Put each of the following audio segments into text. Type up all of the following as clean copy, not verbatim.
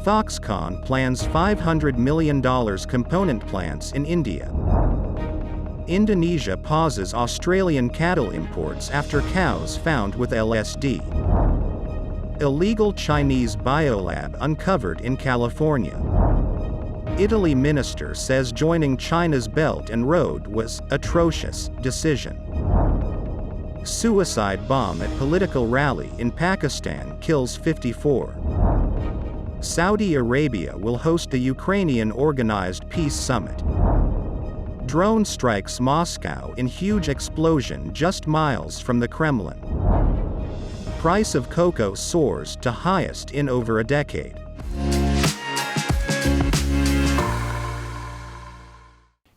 Foxconn plans $500 million component plants in India. Indonesia pauses Australian cattle imports after cows found with LSD. Illegal Chinese biolab uncovered in California. Italy minister says joining China's Belt and Road was atrocious decision. Suicide bomb at political rally in Pakistan kills 54. Saudi Arabia will host the Ukrainian-organized peace summit. Drone strikes Moscow in huge explosion just miles from the Kremlin. Price of cocoa soars to highest in over a decade.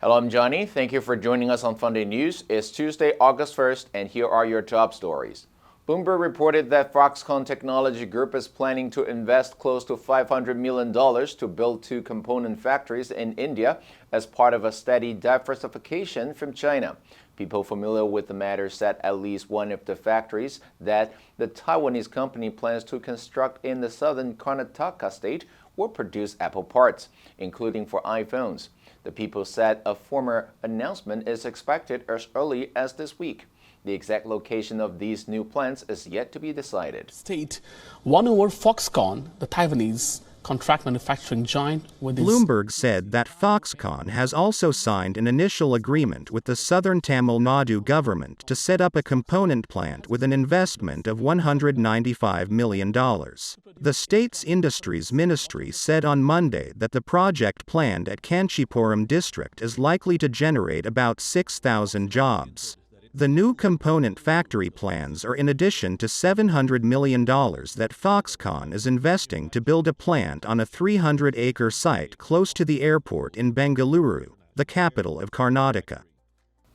Hello, I'm Johnny. Thank you for joining us on Funday News. It's Tuesday, August 1st, and here are your top stories. Bloomberg reported that Foxconn Technology Group is planning to invest close to $500 million to build 2 component factories in India as part of a steady diversification from China. People familiar with the matter said at least one of the factories that the Taiwanese company plans to construct in the southern Karnataka state will produce Apple parts, including for iPhones. The People said a former announcement is expected as early as this week. The exact location of these new plants is yet to be decided. State won over Foxconn, the Taiwanese contract manufacturing giant, with Bloomberg said that Foxconn has also signed an initial agreement with the southern Tamil Nadu government to set up a component plant with an investment of $195 million. The state's industries ministry said on Monday that the project planned at Kanchipuram district is likely to generate about 6,000 jobs. The new component factory plans are in addition to $700 million that Foxconn is investing to build a plant on a 300-acre site close to the airport in Bengaluru, the capital of Karnataka.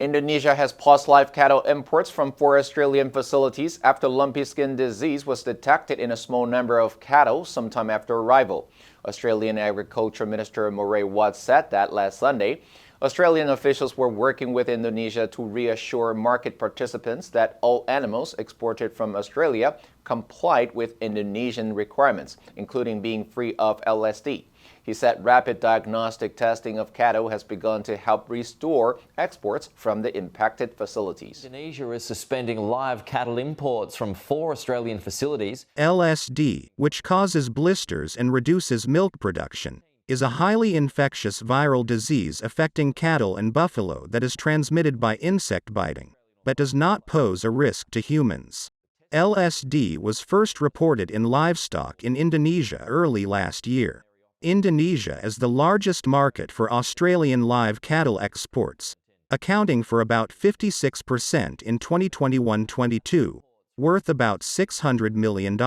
Indonesia has paused live cattle imports from 4 Australian facilities after lumpy skin disease was detected in a small number of cattle sometime after arrival. Australian Agriculture Minister Murray Watt said that last Sunday. Australian officials were working with Indonesia to reassure market participants that all animals exported from Australia complied with Indonesian requirements, including being free of LSD. He said rapid diagnostic testing of cattle has begun to help restore exports from the impacted facilities. Indonesia is suspending live cattle imports from 4 Australian facilities. LSD, which causes blisters and reduces milk production, is a highly infectious viral disease affecting cattle and buffalo that is transmitted by insect biting, but does not pose a risk to humans. LSD was first reported in livestock in Indonesia early last year. Indonesia is the largest market for Australian live cattle exports, accounting for about 56% in 2021-22, worth about $600 million.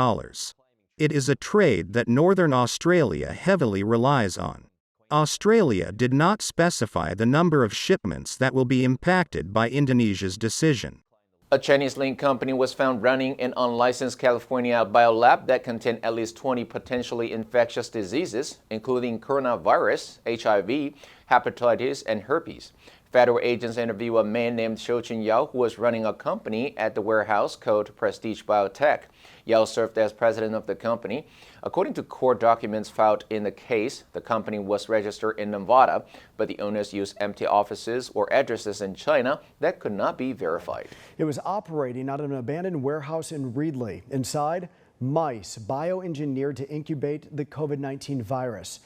It is a trade that Northern Australia heavily relies on. Australia did not specify the number of shipments that will be impacted by Indonesia's decision. A Chinese-linked company was found running an unlicensed California biolab that contained at least 20 potentially infectious diseases, including coronavirus, HIV, hepatitis, and herpes. Federal agents interviewed a man named Shouchen Yao who was running a company at the warehouse called Prestige Biotech. Yao served as president of the company. According to court documents filed in the case, the company was registered in Nevada, but the owners used empty offices or addresses in China that could not be verified. It was operating out of an abandoned warehouse in Reedley. Inside, mice bioengineered to incubate the COVID-19 virus.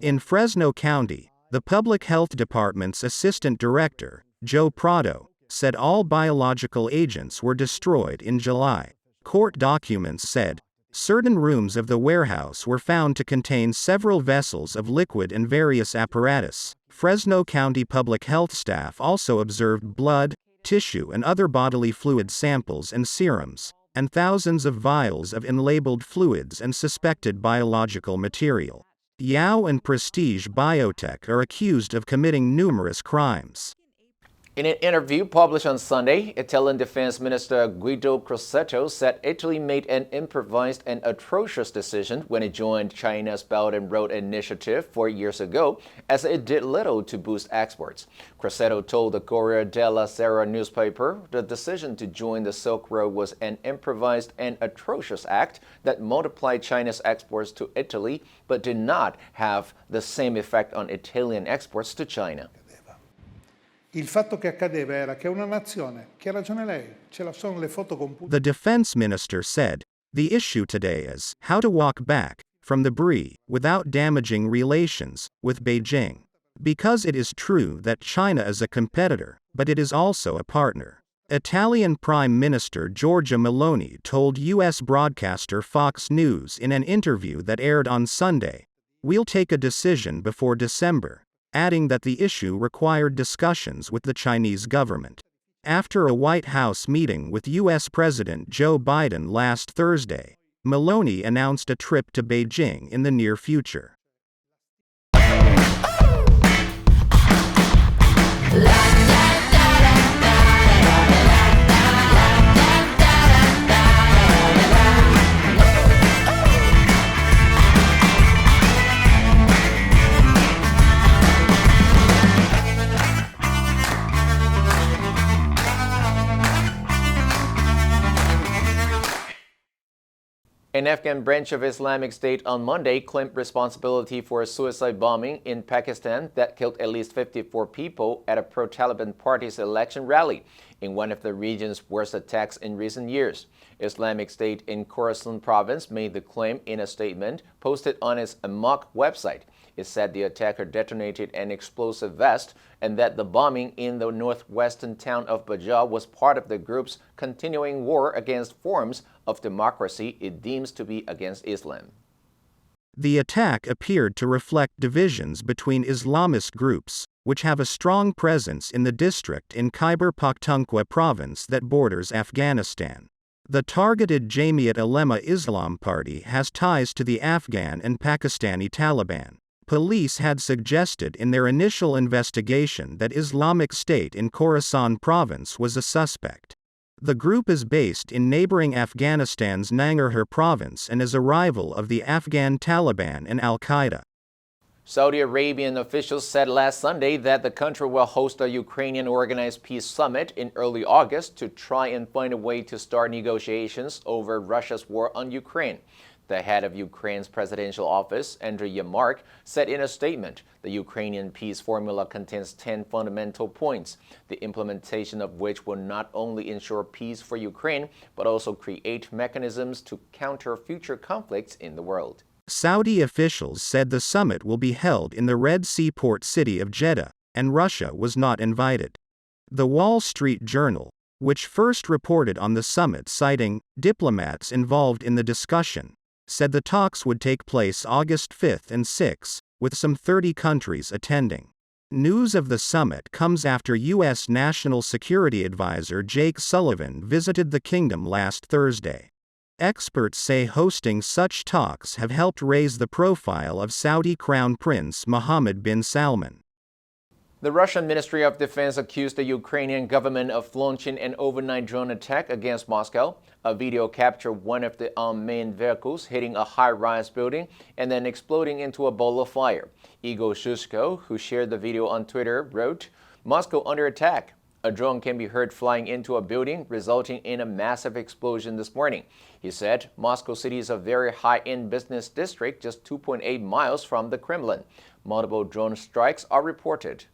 In Fresno County, the Public Health Department's Assistant Director, Joe Prado, said all biological agents were destroyed in July. Court documents said, certain rooms of the warehouse were found to contain several vessels of liquid and various apparatus. Fresno County Public Health staff also observed blood, tissue and other bodily fluid samples and serums, and thousands of vials of unlabeled fluids and suspected biological material. Yao and Prestige Biotech are accused of committing numerous crimes. In an interview published on Sunday, Italian Defense Minister Guido Crossetto said Italy made an improvised and atrocious decision when it joined China's Belt and Road Initiative 4 years ago, as it did little to boost exports. Crossetto told the Corriere della Sera newspaper the decision to join the Silk Road was an improvised and atrocious act that multiplied China's exports to Italy but did not have the same effect on Italian exports to China. Il fatto che accadeva era che una nazione, che ha ragione lei, ce la sono le foto computer. The defense minister said, "The issue today is how to walk back from the brie without damaging relations with Beijing. Because it is true that China is a competitor, but it is also a partner." Italian Prime Minister Giorgia Meloni told U.S. broadcaster Fox News in an interview that aired on Sunday, "We'll take a decision before December," adding that the issue required discussions with the Chinese government. After a White House meeting with U.S. President Joe Biden last Thursday, Meloni announced a trip to Beijing in the near future. An Afghan branch of Islamic State on Monday claimed responsibility for a suicide bombing in Pakistan that killed at least 54 people at a pro-Taliban party's election rally, in one of the region's worst attacks in recent years. Islamic State in Khorasan province made the claim in a statement posted on its Amok website. It said the attacker detonated an explosive vest and that the bombing in the northwestern town of Baja was part of the group's continuing war against forms of democracy it deems to be against Islam. The attack appeared to reflect divisions between Islamist groups, which have a strong presence in the district in Khyber Pakhtunkhwa province that borders Afghanistan. The targeted Jamiat Ulema Islam party has ties to the Afghan and Pakistani Taliban. Police had suggested in their initial investigation that Islamic State in Khorasan province was a suspect. The group is based in neighboring Afghanistan's Nangarhar province and is a rival of the Afghan Taliban and Al-Qaeda. Saudi Arabian officials said last Sunday that the country will host a Ukrainian-organized peace summit in early August to try and find a way to start negotiations over Russia's war on Ukraine. The head of Ukraine's presidential office, Andriy Yermak, said in a statement the Ukrainian peace formula contains 10 fundamental points, the implementation of which will not only ensure peace for Ukraine, but also create mechanisms to counter future conflicts in the world. Saudi officials said the summit will be held in the Red Sea port city of Jeddah, and Russia was not invited. The Wall Street Journal, which first reported on the summit citing diplomats involved in the discussion, said the talks would take place August 5 and 6, with some 30 countries attending. News of the summit comes after U.S. National Security Advisor Jake Sullivan visited the kingdom last Thursday. Experts say hosting such talks have helped raise the profile of Saudi Crown Prince Mohammed bin Salman. The Russian Ministry of Defense accused the Ukrainian government of launching an overnight drone attack against Moscow. A video captured one of the unmanned vehicles hitting a high-rise building and then exploding into a ball of fire. Igor Shushko, who shared the video on Twitter, wrote, "Moscow under attack. A drone can be heard flying into a building, resulting in a massive explosion this morning." He said Moscow City is a very high-end business district just 2.8 miles from the Kremlin. Multiple drone strikes are reported.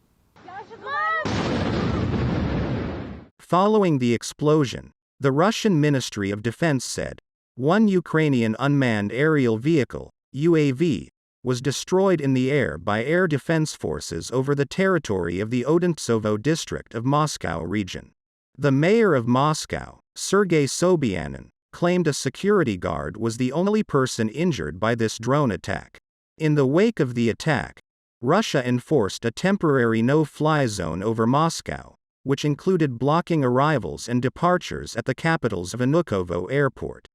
Following the explosion, the Russian Ministry of Defense said one Ukrainian unmanned aerial vehicle, UAV, was destroyed in the air by air defense forces over the territory of the Odintsovo district of Moscow region. The mayor of Moscow, Sergei Sobyanin, claimed a security guard was the only person injured by this drone attack. In the wake of the attack, Russia enforced a temporary no-fly zone over Moscow, which included blocking arrivals and departures at the capital's Vnukovo airport.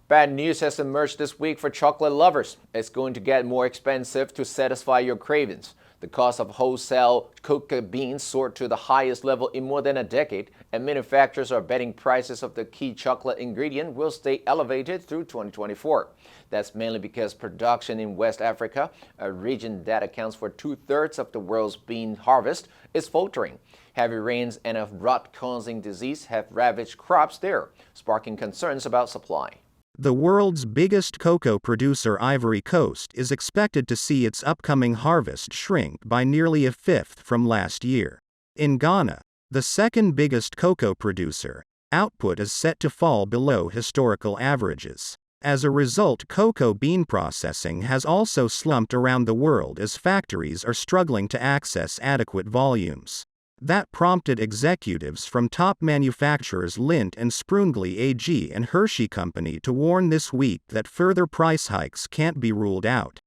Bad news has emerged this week for chocolate lovers. It's going to get more expensive to satisfy your cravings. The cost of wholesale cocoa beans soared to the highest level in more than a decade, and manufacturers are betting prices of the key chocolate ingredient will stay elevated through 2024. That's mainly because production in West Africa, a region that accounts for 2/3 of the world's bean harvest, is faltering. Heavy rains and a rot-causing disease have ravaged crops there, sparking concerns about supply. The world's biggest cocoa producer, Ivory Coast, is expected to see its upcoming harvest shrink by nearly a fifth from last year. In Ghana, the second biggest cocoa producer, output is set to fall below historical averages. As a result, cocoa bean processing has also slumped around the world as factories are struggling to access adequate volumes. That prompted executives from top manufacturers Lindt and Sprüngli AG and Hershey Company to warn this week that further price hikes can't be ruled out.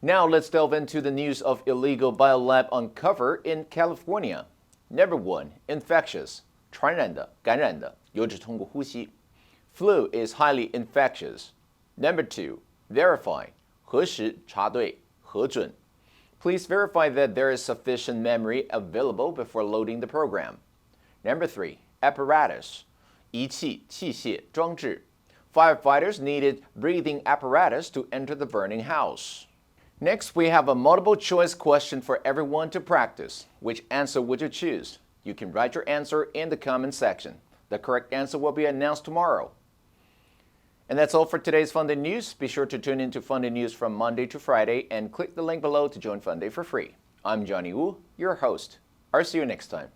Now let's delve into the news of illegal biolab uncovered in California. Number 1. Infectious. 传染的,感染的,有指通过呼吸. Flu is highly infectious. Number 2. Verify. 核实,查对,核准. Please verify that there is sufficient memory available before loading the program. Number 3. Apparatus. 仪器,器械,装置. Firefighters needed breathing apparatus to enter the burning house. Next, we have a multiple choice question for everyone to practice. Which answer would you choose? You can write your answer in the comment section. The correct answer will be announced tomorrow. And that's all for today's Funday News. Be sure to tune in to Funday News from Monday to Friday and click the link below to join Funday for free. I'm Johnny Wu, your host. I'll see you next time.